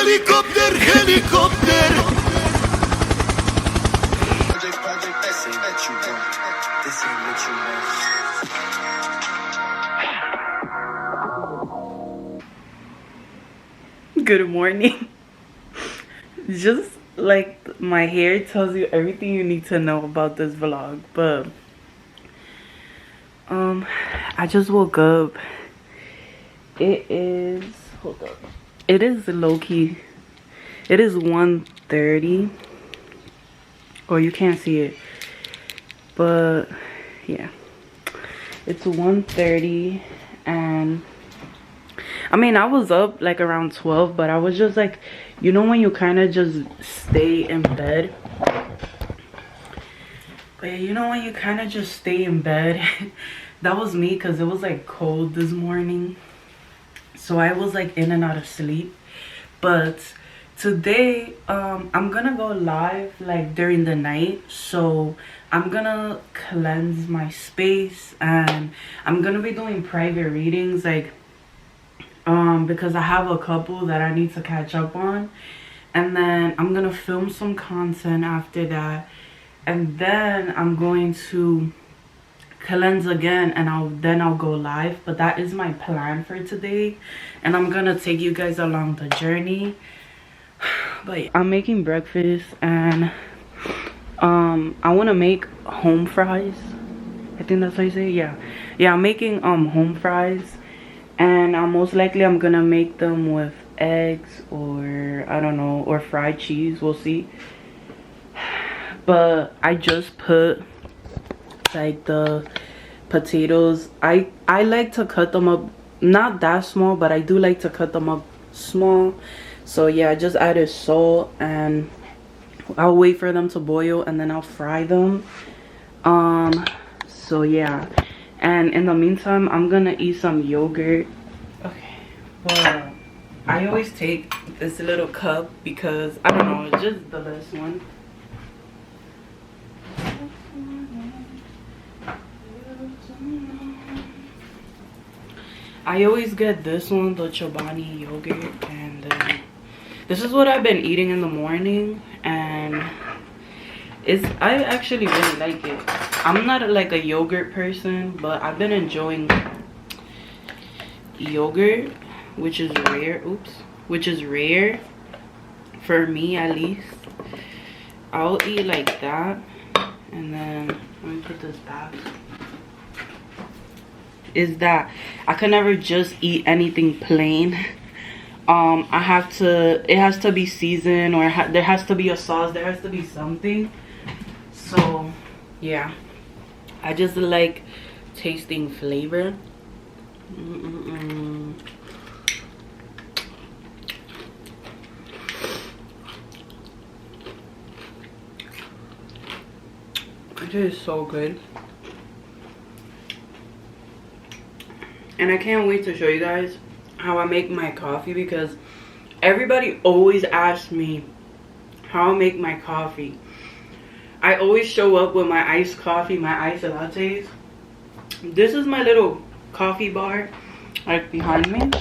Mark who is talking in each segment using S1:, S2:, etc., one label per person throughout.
S1: Helicopter, helicopter.
S2: Good morning. Just like my hair tells you everything you need to know about this vlog, but I just woke up. It is, hold up, it is low-key, it is 1:30. Oh, you can't see it, but yeah, it's 1:30. And I mean, I was up like around 12, but I was just like, you know, when you kind of just stay in bed. But yeah, you know, when you kind of just stay in bed. That was me, because it was like cold this morning. So I was like in and out of sleep. But today, I'm gonna go live like during the night. So I'm gonna cleanse my space, and I'm gonna be doing private readings, like because I have a couple that I need to catch up on. And then I'm gonna film some content after that, and then I'm going to cleanse again, and I'll go live. But that is my plan for today, and I'm gonna take you guys along the journey. But yeah, I'm making breakfast, and I want to make home fries. I think that's how you say it. Yeah, I'm making home fries. And most likely I'm gonna make them with eggs, or I don't know, or fried cheese, we'll see. But I just put like the potatoes. I like to cut them up, not that small, but I do like to cut them up small. So yeah, I just added salt, and I'll wait for them to boil, and then I'll fry them. So yeah, and in the meantime I'm gonna eat some yogurt. Okay, well, I always take this little cup because I don't know, it's just the best one. I always get this one, the Chobani yogurt, and this is what I've been eating in the morning, and I actually really like it. I'm not like a yogurt person, but I've been enjoying yogurt, which is rare. Which is rare for me, at least. I'll eat like that, and then let me put this back. Is that I can never just eat anything plain. It has to be seasoned, or there has to be a sauce, there has to be something. So yeah, I just like tasting flavor. It is so good. And I can't wait to show you guys how I make my coffee, because everybody always asks me how I make my coffee. I always show up with my iced coffee, my iced lattes. This is my little coffee bar, like behind me.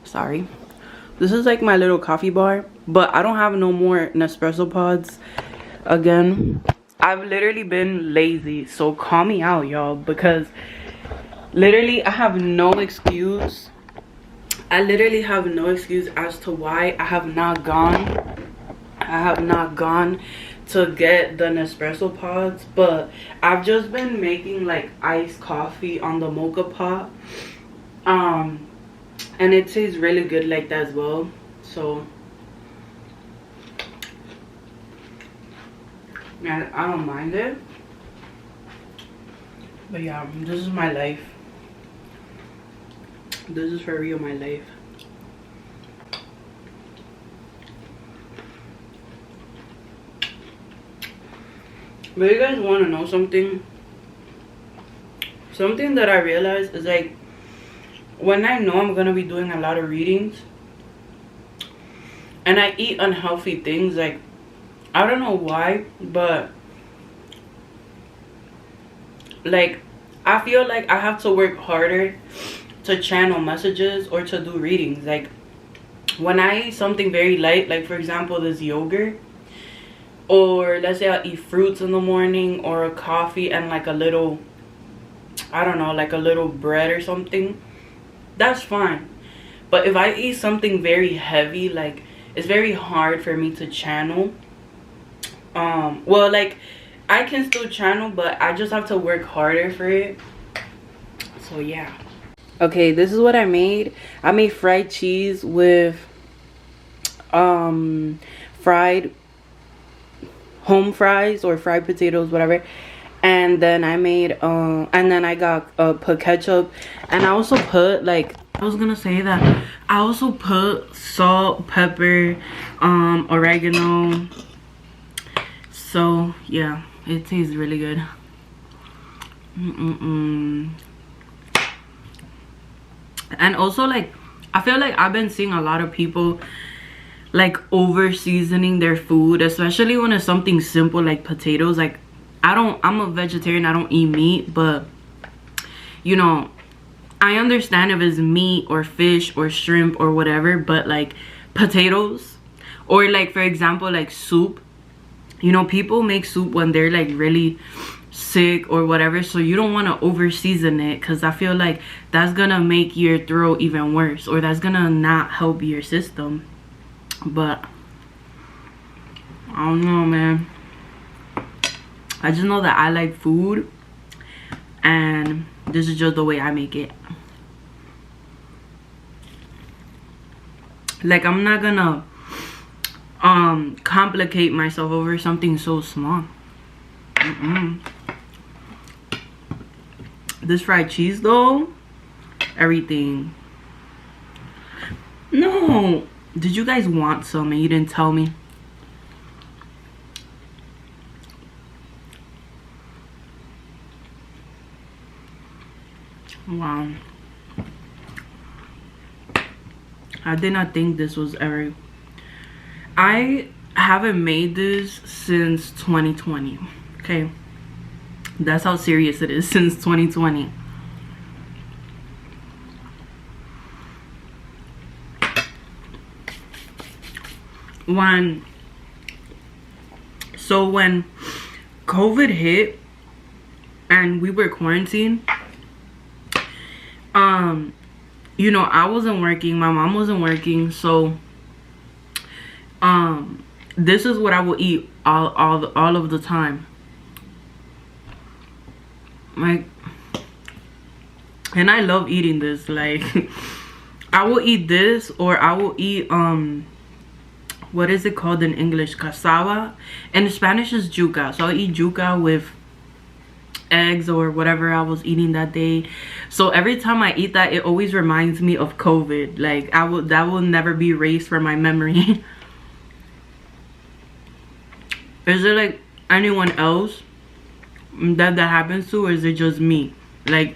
S2: Sorry. This is like my little coffee bar, but I don't have no more Nespresso pods. Again, I've literally been lazy, so call me out, y'all, because literally I have no excuse. I literally have no excuse as to why I have not gone to get the Nespresso pods. But I've just been making like iced coffee on the mocha pot, and it tastes really good like that as well. So yeah, I don't mind it. But yeah, this is my life. This is for real my life. But you guys want to know something? Something that I realized is, like, when I know I'm gonna be doing a lot of readings and I eat unhealthy things, like, I don't know why, but like I feel like I have to work harder to channel messages or to do readings. Like when I eat something very light, like for example this yogurt, or let's say I eat fruits in the morning, or a coffee and like a little, I don't know, like a little bread or something, that's fine. But if I eat something very heavy, like it's very hard for me to channel. Well, like I can still channel, but I just have to work harder for it. So yeah. Okay, this is what I made. I made fried cheese with fried home fries or fried potatoes, whatever. And then I made and then I got put ketchup, and I also put, like, I was gonna say that I also put salt, pepper, oregano. So yeah, it tastes really good. And also, like, I feel like I've been seeing a lot of people like over seasoning their food, especially when it's something simple like potatoes. Like I'm a vegetarian, I don't eat meat, but you know, I understand if it's meat or fish or shrimp or whatever, but like potatoes, or like for example like soup, you know, people make soup when they're like really sick or whatever, so you don't want to over season it, because I feel like that's gonna make your throat even worse, or that's gonna not help your system. But I don't know, man. I just know that I like food, and this is just the way I make it. Like, I'm not gonna complicate myself over something so small. This fried cheese though, everything. No, did you guys want some and you didn't tell me? Wow, I did not think this was ever. I haven't made this since 2020. Okay, that's how serious it is. Since 2020. When COVID hit and we were quarantined, you know, I wasn't working, my mom wasn't working, so this is what I will eat all of the time. Like, and I love eating this. Like, I will eat this, or I will eat what is it called in English? Cassava. And in Spanish is yuca. So I'll eat yuca with eggs or whatever I was eating that day. So every time I eat that, it always reminds me of COVID. Like, that will never be erased from my memory. Is there like anyone else that happens to, or is it just me? Like,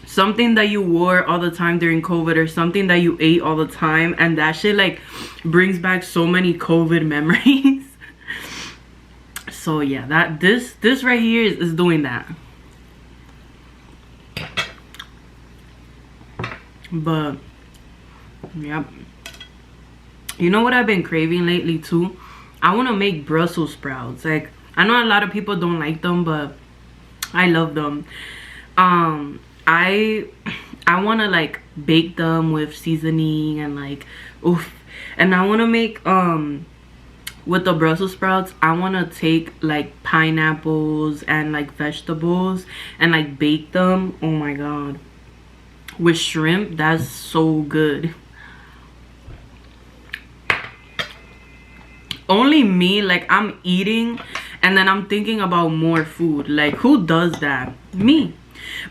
S2: something that you wore all the time during COVID, or something that you ate all the time, and that shit like brings back so many COVID memories. So yeah, this right here is doing that. But yep, you know what I've been craving lately too? I want to make Brussels sprouts. Like, I know a lot of people don't like them, but I love them. I want to like bake them with seasoning and like, oof. And I want to make with the Brussels sprouts, I want to take like pineapples and like vegetables and like bake them. Oh my god, with shrimp, that's so good. Only me, like, I'm eating and then I'm thinking about more food. Like, who does that? Me.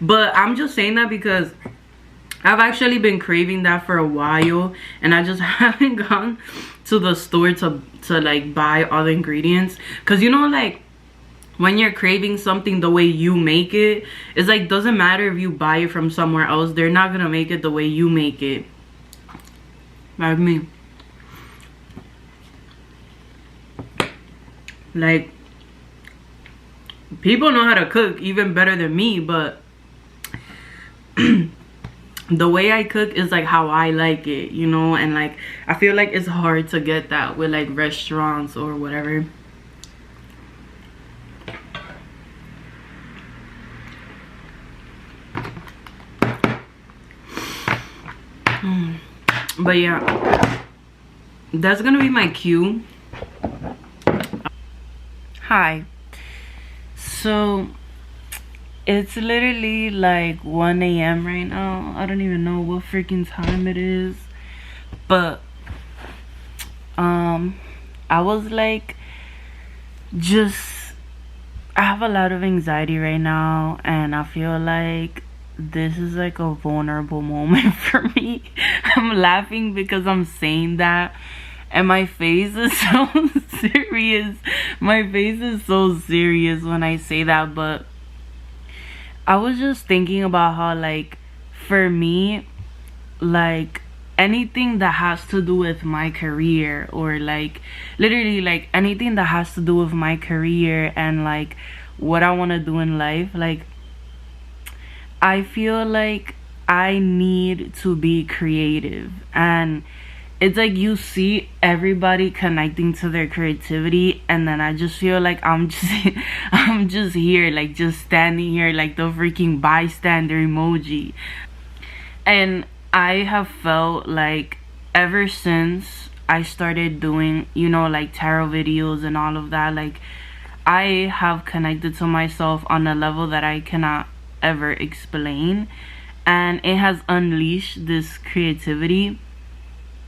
S2: But I'm just saying that because I've actually been craving that for a while, and I just haven't gone to the store to like buy all the ingredients. Because, you know, like, when you're craving something the way you make it, it's like, doesn't matter if you buy it from somewhere else, they're not gonna make it the way you make it. Like me. Like, people know how to cook even better than me, but the way I cook is like how I like it, you know. And like I feel like it's hard to get that with like restaurants or whatever. But yeah, that's gonna be my cue. Hi. So it's literally like 1 a.m. right now. I don't even know what freaking time it is. But I was like, I have a lot of anxiety right now, and I feel like this is like a vulnerable moment for me. I'm laughing because I'm saying that, and my face is so serious. My face is so serious when I say that. But I was just thinking about how, like, for me, like, anything that has to do with my career, or like literally like anything that has to do with my career and like what I want to do in life, like I feel like I need to be creative. And it's like you see everybody connecting to their creativity, and then I just feel like I'm just here, like just standing here like the freaking bystander emoji. And I have felt like ever since I started doing, you know, like tarot videos and all of that, like I have connected to myself on a level that I cannot ever explain, and it has unleashed this creativity.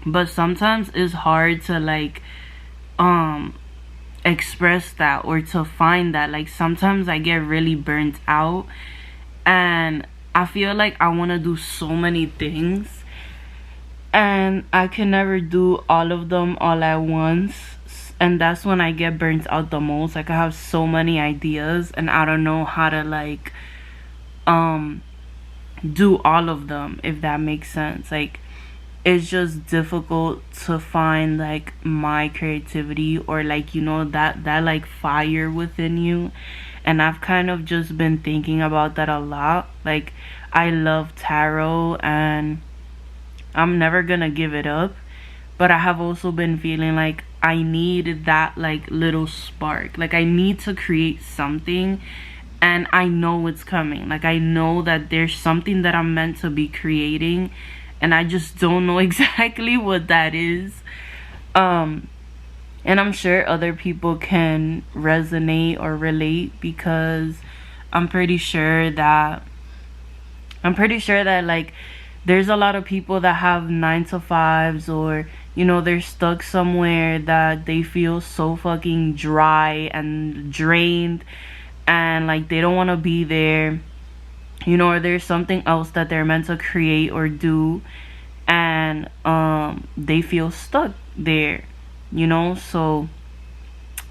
S2: But sometimes it's hard to like express that or to find that. Like sometimes I get really burnt out, and I feel like I want to do so many things, and I can never do all of them all at once. And that's when I get burnt out the most. Like I have so many ideas, and I don't know how to like do all of them, if that makes sense. Like it's just difficult to find like my creativity, or like, you know, that like fire within you. And I've kind of just been thinking about that a lot. Like I love tarot, and I'm never gonna give it up, but I have also been feeling like I need that like little spark. Like I need to create something, and I know it's coming. Like I know that there's something that I'm meant to be creating, and I just don't know exactly what that is. And I'm sure other people can resonate or relate, because I'm pretty sure that like there's a lot of people that have 9-to-5s, or you know, they're stuck somewhere that they feel so fucking dry and drained, and like they don't want to be there, you know, or there's something else that they're meant to create or do, and they feel stuck there, you know. So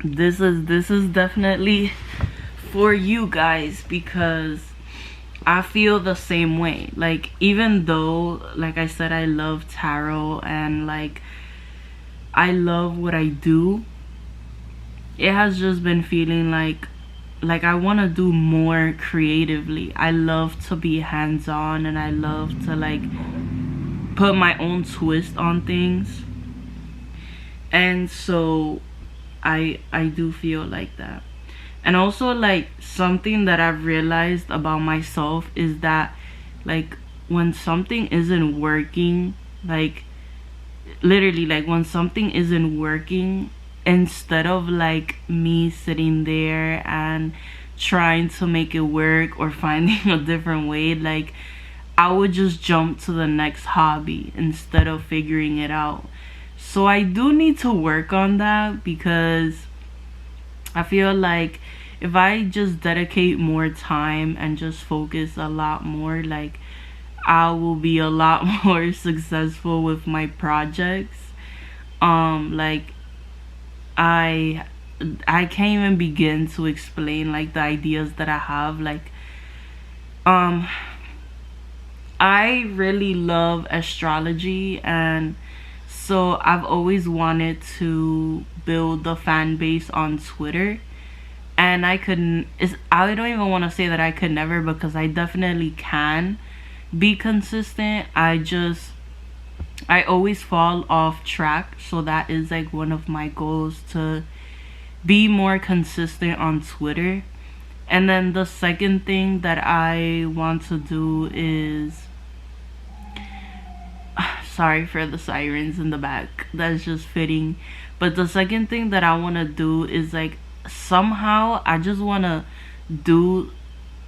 S2: this is definitely for you guys, because I feel the same way. Like even though, like I said, I love tarot and like I love what I do, it has just been feeling like I want to do more creatively. I love to be hands-on, and I love to like put my own twist on things. And so I do feel like that. And also like something that I've realized about myself is that like when something isn't working, like literally like when something isn't working, instead of like me sitting there and trying to make it work or finding a different way, like I would just jump to the next hobby instead of figuring it out. So I do need to work on that, because I feel like if I just dedicate more time and just focus a lot more, like I will be a lot more successful with my projects. Like I can't even begin to explain like the ideas that I have. Like I really love astrology, and so I've always wanted to build the fan base on Twitter. And I don't even want to say that I could never, because I definitely can. be consistent. I always fall off track, so that is like one of my goals, to be more consistent on Twitter. And then the second thing that I want to do is, sorry for the sirens in the back, that's just fitting. But the second thing that I want to do is like, somehow I just want to do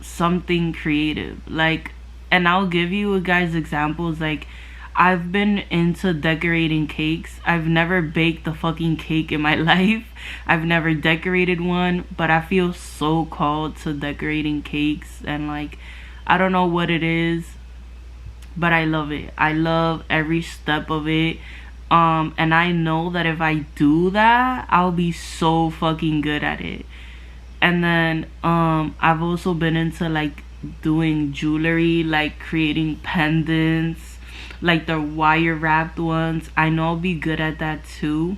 S2: something creative, like, and I'll give you guys examples. Like, I've been into decorating cakes. I've never baked a fucking cake in my life. I've never decorated one, but I feel so called to decorating cakes. And like, I don't know what it is, but I love it. I love every step of it. And I know that if I do that, I'll be so fucking good at it. And then I've also been into like doing jewelry, like creating pendants, like the wire wrapped ones. I know I'll be good at that too.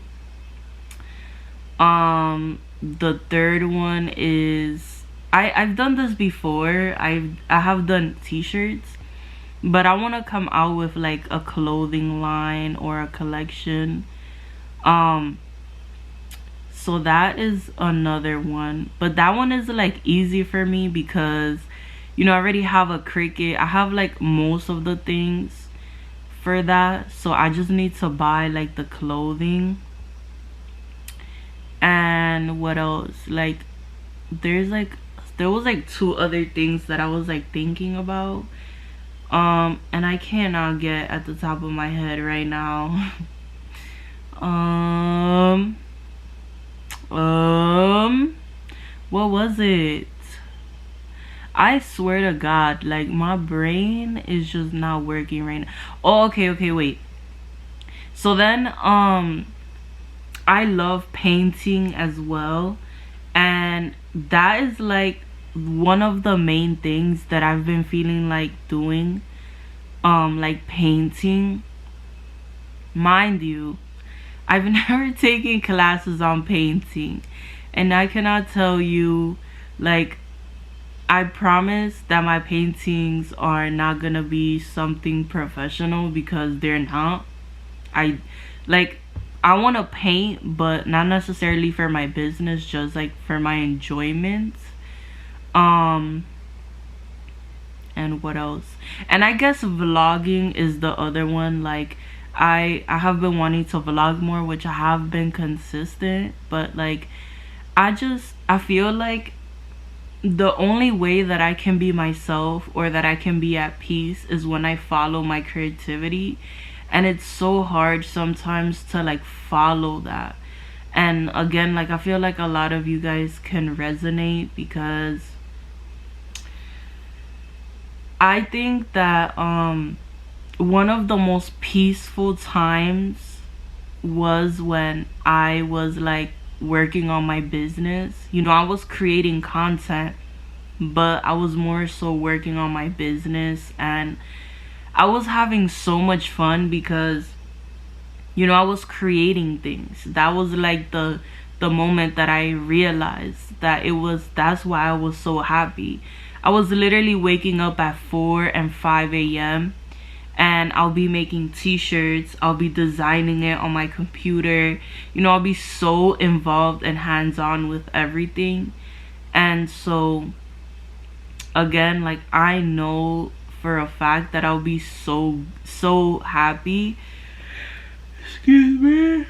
S2: The third one is, I've done this before. I have done t-shirts, but I want to come out with like a clothing line or a collection. So that is another one, but that one is like easy for me because, you know, I already have a Cricut. I have like most of the things for that, so I just need to buy like the clothing. And what else? Like, there was like two other things that I was like thinking about, and I cannot get at the top of my head right now. What was it? I swear to God, like, my brain is just not working right now. Oh, okay, wait. So then, I love painting as well, and that is like one of the main things that I've been feeling like doing, like painting. Mind you, I've never taken classes on painting, and I cannot tell you, like, I promise that my paintings are not gonna be something professional, because they're not. I want to paint, but not necessarily for my business, just like for my enjoyment. And what else? And I guess vlogging is the other one. Like, I have been wanting to vlog more, which I have been consistent, but like, I feel like the only way that I can be myself, or that I can be at peace, is when I follow my creativity. And it's so hard sometimes to like follow that. And again, like, I feel like a lot of you guys can resonate, because I think that one of the most peaceful times was when I was like working on my business. You know, I was creating content, but I was more so working on my business, and I was having so much fun because, you know, I was creating things. That was like the moment that I realized that that's why I was so happy. I was literally waking up at 4 and 5 a.m. and I'll be making t-shirts. I'll be designing it on my computer. You know, I'll be so involved and hands-on with everything. And so, again, like, I know for a fact that I'll be so happy. Excuse me.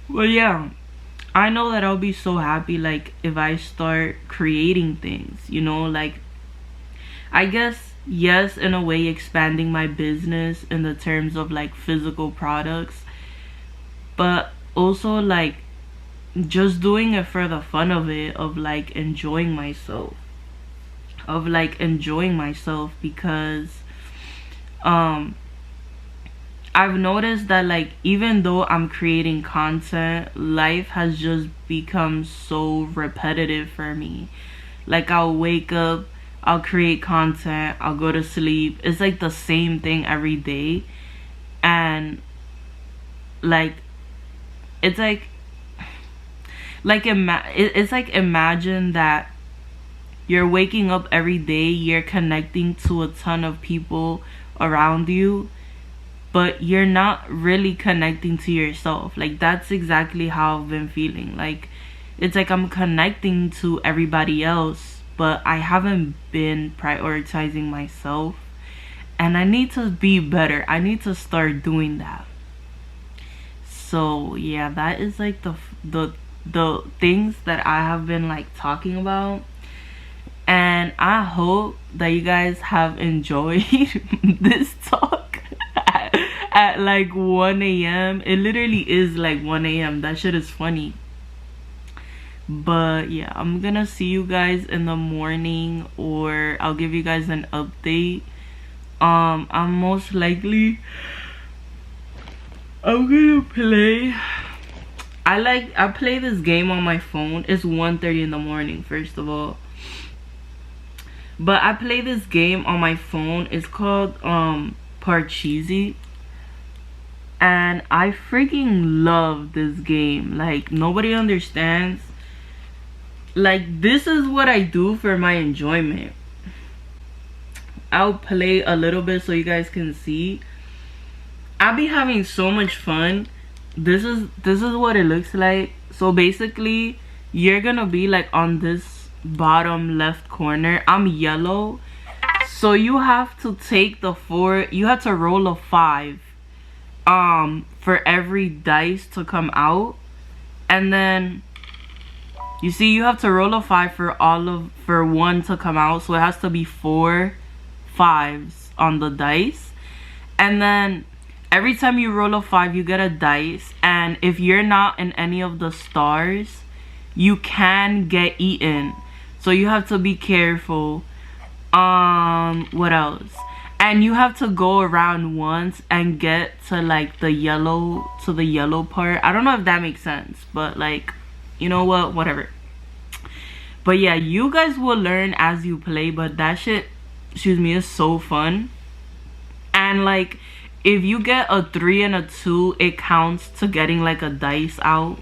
S2: Well, yeah, I know that I'll be so happy, like, if I start creating things, you know, like, I guess, yes, in a way, expanding my business in the terms of like physical products, but also like just doing it for the fun of it, of like enjoying myself, because I've noticed that, like, even though I'm creating content, life has just become so repetitive for me. Like, I'll wake up, I'll create content, I'll go to sleep. It's like the same thing every day. And like, it's like it's like, imagine that you're waking up every day, you're connecting to a ton of people around you, but you're not really connecting to yourself. Like, that's exactly how I've been feeling. Like, it's like I'm connecting to everybody else, but I haven't been prioritizing myself, and I need to be better. I need to start doing that. So yeah, that is like the things that I have been like talking about, and I hope that you guys have enjoyed this talk at like 1 a.m. It literally is like 1 a.m. That shit is funny. But yeah, I'm gonna see you guys in the morning, or I'll give you guys an update. I'm most likely I'm gonna play. I play this game on my phone. It's 1:30 in the morning, first of all. But I play this game on my phone. It's called Parcheesi. And I freaking love this game. Like, nobody understands. Like, this is what I do for my enjoyment. I'll play a little bit so you guys can see. I'll be having so much fun. This is what it looks like. So basically, you're gonna be like on this bottom left corner. I'm yellow, so you have to take the 4. You have to roll a 5 for every dice to come out, and then you see you have to roll a 5 for 1 to come out. So it has to be 4 5s on the dice, and then every time you roll a 5, you get a dice, and if you're not in any of the stars, you can get eaten. So you have to be careful. What else? And you have to go around once and get to like the yellow part. I don't know if that makes sense, but like, you know what? Whatever. But yeah, you guys will learn as you play, but that shit, excuse me, is so fun. And like, if you get a 3 and a 2, it counts to getting like a dice out.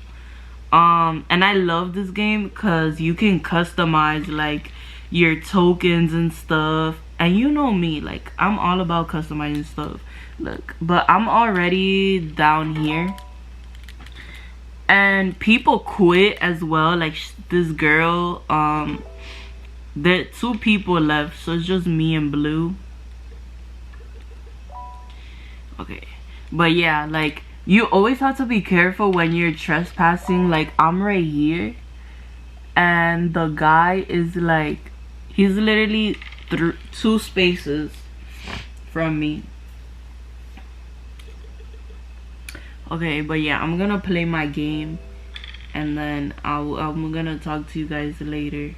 S2: And I love this game because you can customize like your tokens and stuff. And you know me, like, I'm all about customizing stuff. Look, but I'm already down here, and people quit as well. Like, this girl, there 2 people left, so it's just me and Blue. Okay, but yeah, like, you always have to be careful when you're trespassing. Like, I'm right here, and the guy is like, he's literally 2 spaces from me. Okay, but yeah, I'm gonna play my game, and then I'm gonna talk to you guys later.